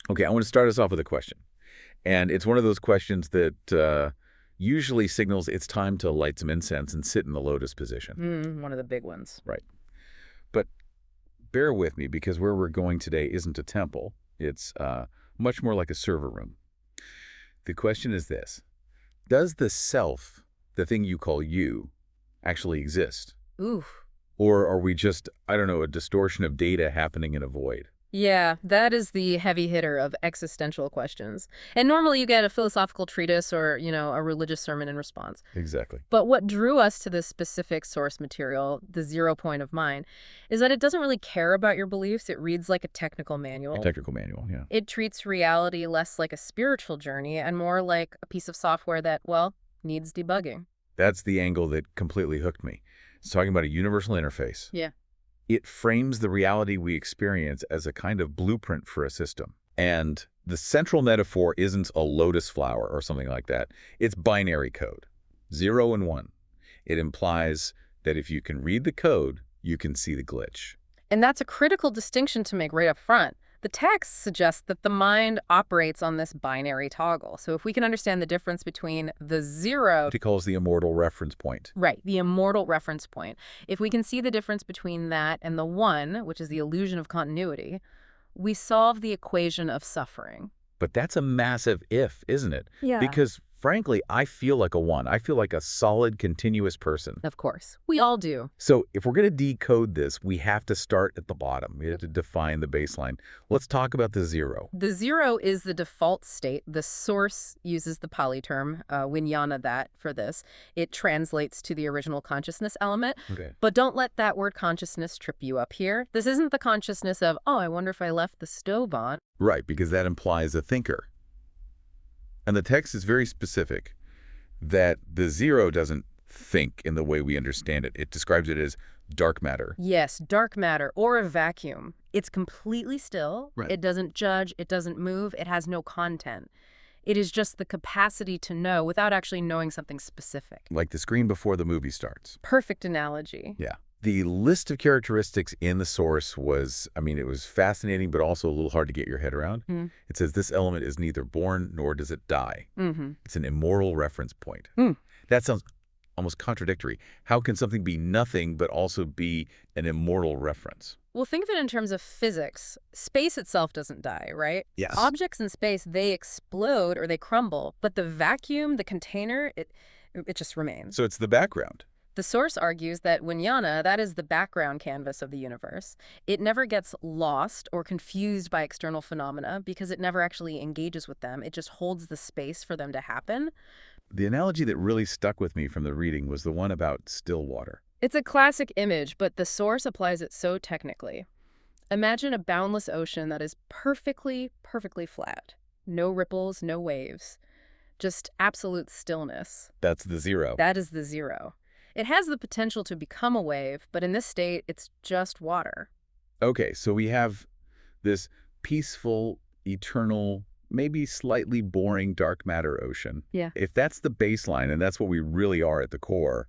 Okay, I want to start us off with a question. And it's one of those questions that usually signals it's time to light some incense and sit in the lotus position. One of the big ones. Right. But bear with me, because where we're going today isn't a temple. It's much more like a server room. The question is this: does the self, the thing you call you, actually exist? Ooh. Or are we just, I don't know, a distortion of data happening in a void? Yeah, that is the heavy hitter of existential questions. And normally you get a philosophical treatise or, a religious sermon in response. Exactly. But what drew us to this specific source material, the 0 point of mind, is that it doesn't really care about your beliefs. It reads like a technical manual. A technical manual, yeah. It treats reality less like a spiritual journey and more like a piece of software that, well, needs debugging. That's the angle that completely hooked me. It's talking about a universal interface. Yeah. It frames the reality we experience as a kind of blueprint for a system. And the central metaphor isn't a lotus flower or something like that. It's binary code, 0 and 1. It implies that if you can read the code, you can see the glitch. And that's a critical distinction to make right up front. The text suggests that the mind operates on this binary toggle. So if we can understand the difference between the 0... He calls the immortal reference point. Right, the immortal reference point. If we can see the difference between that and the 1, which is the illusion of continuity, we solve the equation of suffering. But that's a massive if, isn't it? Yeah. Because, frankly, I feel like a 1. I feel like a solid, continuous person. Of course. We all do. So if we're going to decode this, we have to start at the bottom. We have to define the baseline. Let's talk about the 0. The 0 is the default state. The source uses the Pali term, vijnana, that for this. It translates to the original consciousness element. Okay. But don't let that word consciousness trip you up here. This isn't the consciousness of, oh, I wonder if I left the stove on. Right, because that implies a thinker. And the text is very specific that the 0 doesn't think in the way we understand it. It describes it as dark matter. Yes, dark matter or a vacuum. It's completely still. Right. It doesn't judge. It doesn't move. It has no content. It is just the capacity to know without actually knowing something specific. Like the screen before the movie starts. Perfect analogy. Yeah. The list of characteristics in the source was, it was fascinating, but also a little hard to get your head around. It says this element is neither born nor does it die. It's an immortal reference point. That sounds almost contradictory. How can something be nothing but also be an immortal reference? Well, think of it in terms of physics. Space itself doesn't die, right? Yes. Objects in space, they explode or they crumble, but the vacuum, the container, it just remains. So it's the background. The source argues that vijnana, that is the background canvas of the universe. It never gets lost or confused by external phenomena because it never actually engages with them. It just holds the space for them to happen. The analogy that really stuck with me from the reading was the one about still water. It's a classic image, but the source applies it so technically. Imagine a boundless ocean that is perfectly flat. No ripples, no waves. Just absolute stillness. That's the 0. That is the 0. It has the potential to become a wave, but in this state, it's just water. Okay, so we have this peaceful, eternal, maybe slightly boring dark matter ocean. Yeah. If that's the baseline and that's what we really are at the core,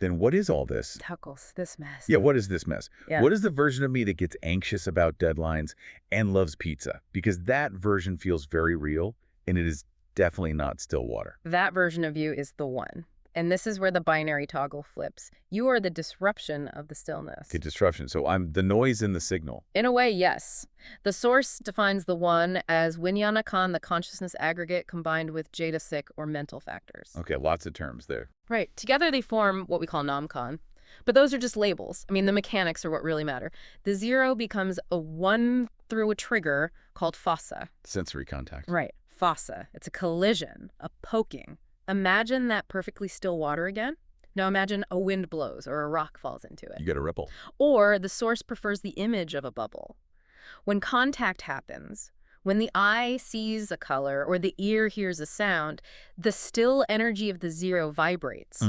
then what is all this? Tuckles, this mess. Yeah, what is this mess? Yeah. What is the version of me that gets anxious about deadlines and loves pizza? Because that version feels very real, and it is definitely not still water. That version of you is the 1. And this is where the binary toggle flips. You are the disruption of the stillness. Okay, disruption. So I'm the noise in the signal. In a way, yes. The source defines the 1 as vijnana, the consciousness aggregate combined with jadasic or mental factors. Okay, lots of terms there. Right. Together they form what we call namkan. But those are just labels. The mechanics are what really matter. The 0 becomes a 1 through a trigger called fossa. Sensory contact. Right. Fossa. It's a collision, a poking. Imagine that perfectly still water again. Now imagine a wind blows or a rock falls into it. You get a ripple. Or the source prefers the image of a bubble. When contact happens, when the eye sees a color or the ear hears a sound, the still energy of the 0 vibrates.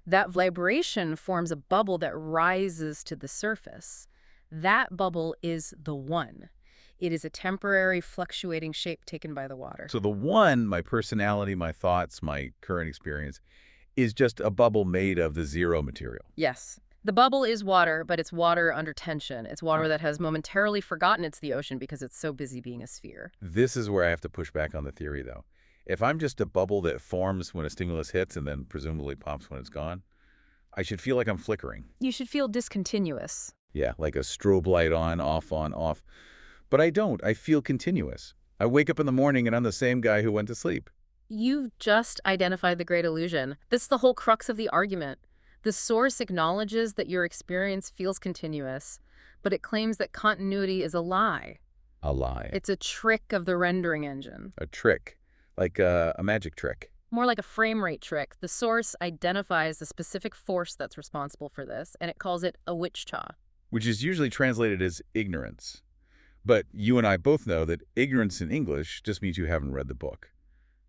That vibration forms a bubble that rises to the surface. That bubble is the 1. It is a temporary fluctuating shape taken by the water. So the 1, my personality, my thoughts, my current experience, is just a bubble made of the 0 material. Yes. The bubble is water, but it's water under tension. It's water that has momentarily forgotten it's the ocean because it's so busy being a sphere. This is where I have to push back on the theory, though. If I'm just a bubble that forms when a stimulus hits and then presumably pops when it's gone, I should feel like I'm flickering. You should feel discontinuous. Yeah, like a strobe light on, off. But I don't. I feel continuous. I wake up in the morning and I'm the same guy who went to sleep. You've just identified the great illusion. This is the whole crux of the argument. The source acknowledges that your experience feels continuous, but it claims that continuity is a lie. A lie. It's a trick of the rendering engine. A trick. Like a magic trick. More like a frame rate trick. The source identifies the specific force that's responsible for this, and it calls it a witch-cha. Which is usually translated as ignorance. But you and I both know that ignorance in English just means you haven't read the book.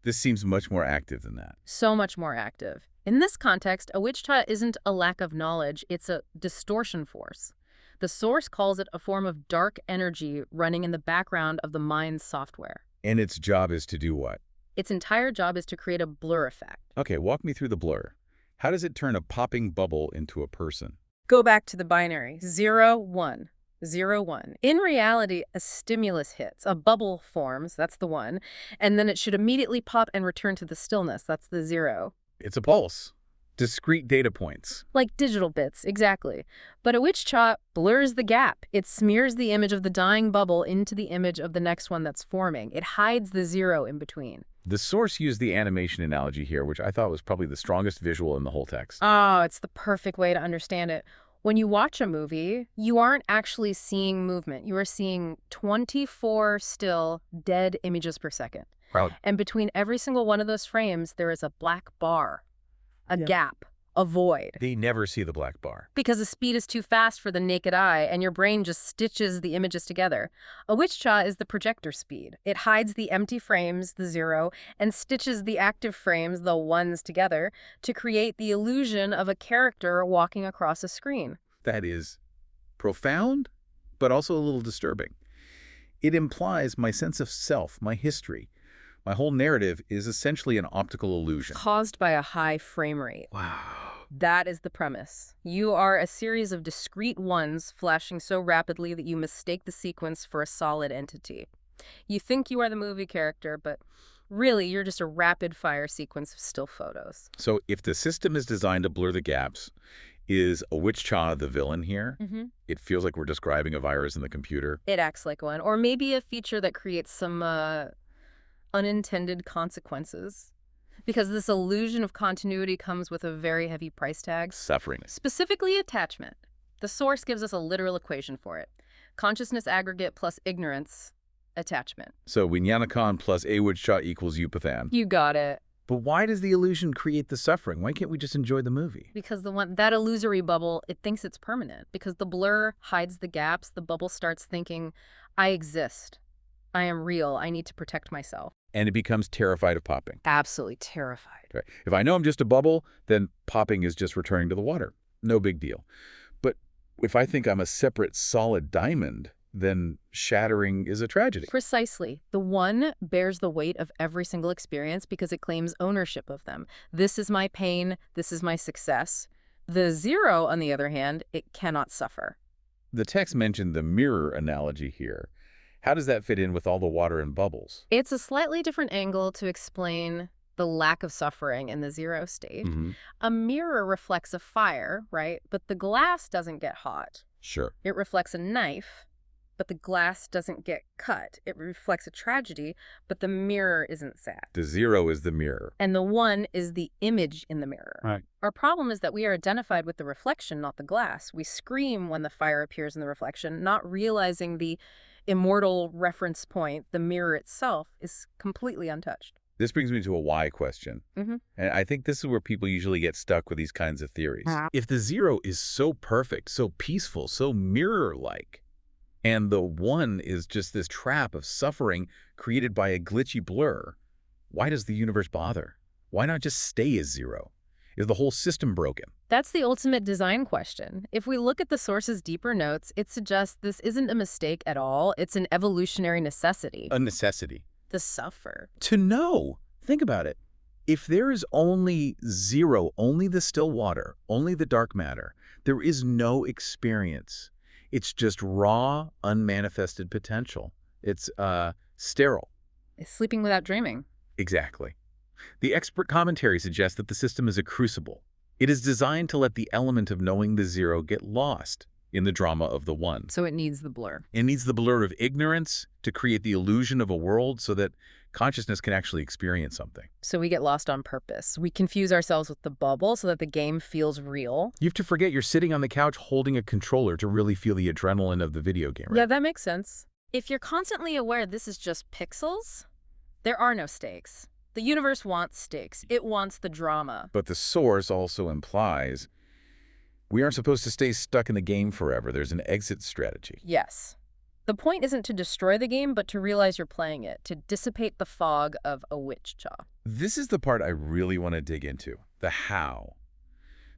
This seems much more active than that. So much more active. In this context, a witch-cha isn't a lack of knowledge, it's a distortion force. The source calls it a form of dark energy running in the background of the mind's software. And its job is to do what? Its entire job is to create a blur effect. Okay, walk me through the blur. How does it turn a popping bubble into a person? Go back to the binary, 0, 1. 0, 1. In reality, a stimulus hits, a bubble forms, that's the 1, and then it should immediately pop and return to the stillness, that's the 0. It's a pulse. Discrete data points. Like digital bits, exactly. But a witch-cha blurs the gap. It smears the image of the dying bubble into the image of the next one that's forming. It hides the 0 in between. The source used the animation analogy here, which I thought was probably the strongest visual in the whole text. Oh, it's the perfect way to understand it. When you watch a movie, you aren't actually seeing movement. You are seeing 24 still, dead images per second. Wow. And between every single one of those frames, there is a black bar, a gap, a void. They never see the black bar. Because the speed is too fast for the naked eye, and your brain just stitches the images together. A witch-cha is the projector speed. It hides the empty frames, the 0, and stitches the active frames, the 1s, together to create the illusion of a character walking across a screen. That is profound, but also a little disturbing. It implies my sense of self, my history. My whole narrative is essentially an optical illusion. Caused by a high frame rate. Wow. That is the premise. You are a series of discrete 1s flashing so rapidly that you mistake the sequence for a solid entity. You think you are the movie character, but really you're just a rapid-fire sequence of still photos. So if the system is designed to blur the gaps, is a witch-cha the villain here? Mm-hmm. It feels like we're describing a virus in the computer. It acts like one. Or maybe a feature that creates some unintended consequences. Because this illusion of continuity comes with a very heavy price tag. Suffering. Specifically attachment. The source gives us a literal equation for it. Consciousness aggregate plus ignorance, attachment. So Winyanakan plus a witch-cha equals Yucathan. You got it. But why does the illusion create the suffering? Why can't we just enjoy the movie? Because that illusory bubble, it thinks it's permanent. Because the blur hides the gaps, the bubble starts thinking, I exist. I am real. I need to protect myself. And it becomes terrified of popping. Absolutely terrified. Right. If I know I'm just a bubble, then popping is just returning to the water. No big deal. But if I think I'm a separate solid diamond, then shattering is a tragedy. Precisely. The 1 bears the weight of every single experience because it claims ownership of them. This is my pain. This is my success. The 0, on the other hand, it cannot suffer. The text mentioned the mirror analogy here. How does that fit in with all the water and bubbles? It's a slightly different angle to explain the lack of suffering in the 0 state. Mm-hmm. A mirror reflects a fire, right? But the glass doesn't get hot. Sure. It reflects a knife, but the glass doesn't get cut. It reflects a tragedy, but the mirror isn't sad. The 0 is the mirror. And the 1 is the image in the mirror. Right. Our problem is that we are identified with the reflection, not the glass. We scream when the fire appears in the reflection, not realizing the immortal reference point, the mirror itself, is completely untouched. This brings me to a why question. Mm-hmm. And I think this is where people usually get stuck with these kinds of theories. If the 0 is so perfect, so peaceful, so mirror-like, and the 1 is just this trap of suffering created by a glitchy blur, why does the universe bother? Why not just stay as 0? Is the whole system broken? That's the ultimate design question. If we look at the source's deeper notes, it suggests this isn't a mistake at all. It's an evolutionary necessity. A necessity. The suffer. To know. Think about it. If there is only zero, only the still water, only the dark matter, there is no experience. It's just raw, unmanifested potential. It's sterile. It's sleeping without dreaming. Exactly. The expert commentary suggests that the system is a crucible. It is designed to let the element of knowing the zero get lost in the drama of the one. So it needs the blur. It needs the blur of ignorance to create the illusion of a world so that consciousness can actually experience something. So we get lost on purpose. We confuse ourselves with the bubble so that the game feels real. You have to forget you're sitting on the couch holding a controller to really feel the adrenaline of the video game. Right? Yeah, that makes sense. If you're constantly aware this is just pixels, there are no stakes. The universe wants stakes. It wants the drama. But the source also implies we aren't supposed to stay stuck in the game forever. There's an exit strategy. Yes. The point isn't to destroy the game, but to realize you're playing it, to dissipate the fog of a witch jaw. This is the part I really want to dig into, the how.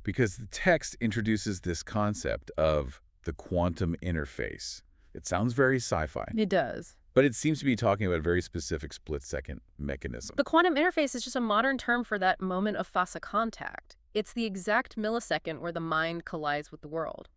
Because the text introduces this concept of the quantum interface. It sounds very sci-fi. It does. But it seems to be talking about a very specific split-second mechanism. The quantum interface is just a modern term for that moment of face contact. It's the exact millisecond where the mind collides with the world.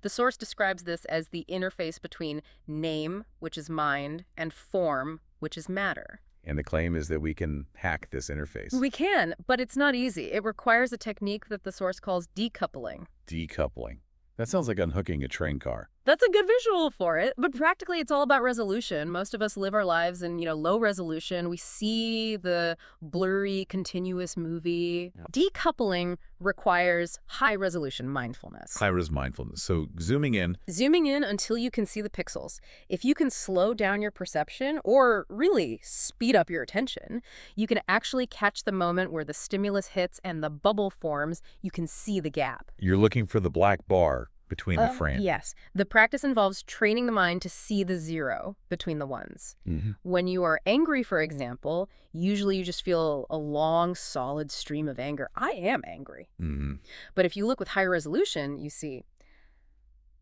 The source describes this as the interface between name, which is mind, and form, which is matter. And the claim is that we can hack this interface. We can, but it's not easy. It requires a technique that the source calls decoupling. Decoupling. That sounds like unhooking a train car. That's a good visual for it, but practically it's all about resolution. Most of us live our lives in, low resolution. We see the blurry, continuous movie. Yep. Decoupling requires high-resolution mindfulness. High-res mindfulness. So zooming in. Zooming in until you can see the pixels. If you can slow down your perception or really speed up your attention, you can actually catch the moment where the stimulus hits and the bubble forms. You can see the gap. You're looking for the black bar between the frame. Yes. The practice involves training the mind to see the zero between the ones. Mm-hmm. When you are angry, for example, usually you just feel a long, solid stream of anger. I am angry. Mm-hmm. But if you look with high resolution, you see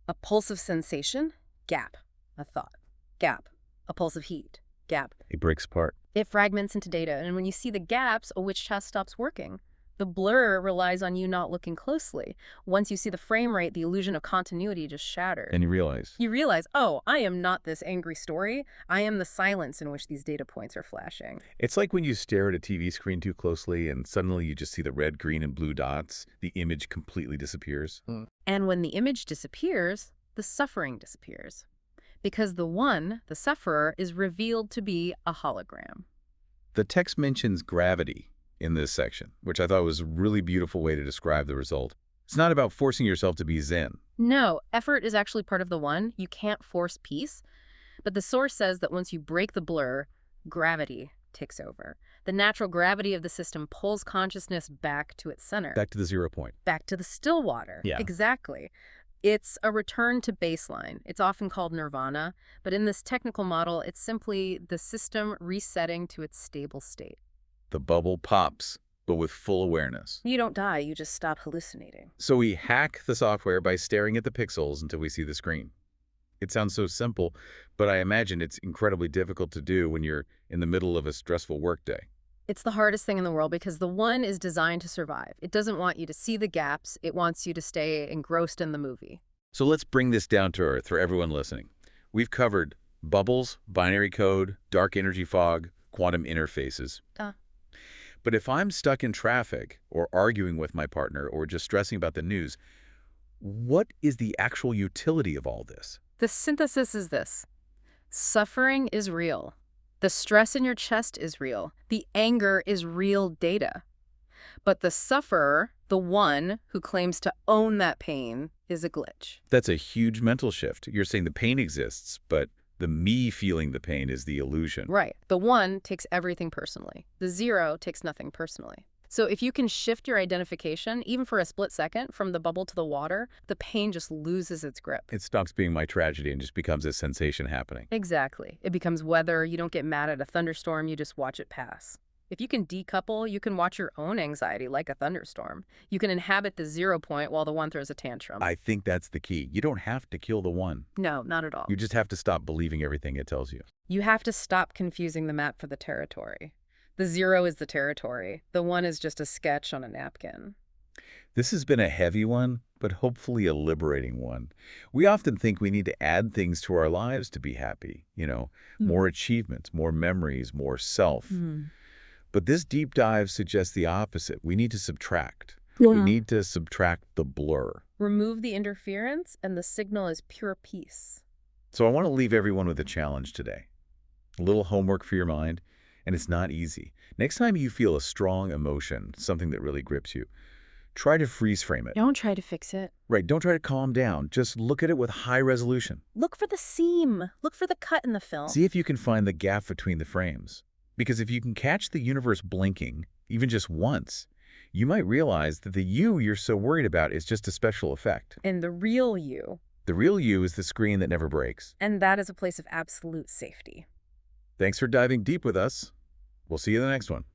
a pulse of sensation, gap, a thought, gap, a pulse of heat, gap. It breaks apart. It fragments into data. And when you see the gaps, a witch task stops working. The blur relies on you not looking closely. Once you see the frame rate, the illusion of continuity just shatters. And you realize, oh, I am not this angry story. I am the silence in which these data points are flashing. It's like when you stare at a TV screen too closely and suddenly you just see the red, green, and blue dots. The image completely disappears. And when the image disappears, the suffering disappears. Because the one, the sufferer, is revealed to be a hologram. The text mentions gravity in this section, which I thought was a really beautiful way to describe the result. It's not about forcing yourself to be zen. No, effort is actually part of the one. You can't force peace. But the source says that once you break the blur, gravity takes over. The natural gravity of the system pulls consciousness back to its center. Back to the 0 point. Back to the still water. Yeah. Exactly. It's a return to baseline. It's often called nirvana, but in this technical model, it's simply the system resetting to its stable state. The bubble pops, but with full awareness. You don't die, you just stop hallucinating. So we hack the software by staring at the pixels until we see the screen. It sounds so simple, but I imagine it's incredibly difficult to do when you're in the middle of a stressful workday. It's the hardest thing in the world because the one is designed to survive. It doesn't want you to see the gaps. It wants you to stay engrossed in the movie. So let's bring this down to earth for everyone listening. We've covered bubbles, binary code, dark energy fog, quantum interfaces. But if I'm stuck in traffic or arguing with my partner or just stressing about the news, what is the actual utility of all this? The synthesis is this. Suffering is real. The stress in your chest is real. The anger is real data. But the sufferer, the one who claims to own that pain, is a glitch. That's a huge mental shift. You're saying the pain exists, but the me feeling the pain is the illusion. Right. The one takes everything personally. The zero takes nothing personally. So if you can shift your identification, even for a split second, from the bubble to the water, the pain just loses its grip. It stops being my tragedy and just becomes a sensation happening. Exactly. It becomes weather. You don't get mad at a thunderstorm. You just watch it pass. If you can decouple, you can watch your own anxiety like a thunderstorm. You can inhabit the 0 point while the one throws a tantrum. I think that's the key. You don't have to kill the one. No, not at all. You just have to stop believing everything it tells you. You have to stop confusing the map for the territory. The 0 is the territory. The 1 is just a sketch on a napkin. This has been a heavy one, but hopefully a liberating one. We often think we need to add things to our lives to be happy, more achievements, more memories, more self. But this deep dive suggests the opposite. We need to subtract. We need to subtract the blur. Remove the interference, and the signal is pure peace. So I want to leave everyone with a challenge today. A little homework for your mind, and it's not easy. Next time you feel a strong emotion, something that really grips you, try to freeze frame it. Don't try to fix it. Right, don't try to calm down. Just look at it with high resolution. Look for the seam. Look for the cut in the film. See if you can find the gap between the frames. Because if you can catch the universe blinking, even just once, you might realize that the you you're so worried about is just a special effect. And the real you. The real you is the screen that never breaks. And that is a place of absolute safety. Thanks for diving deep with us. We'll see you in the next one.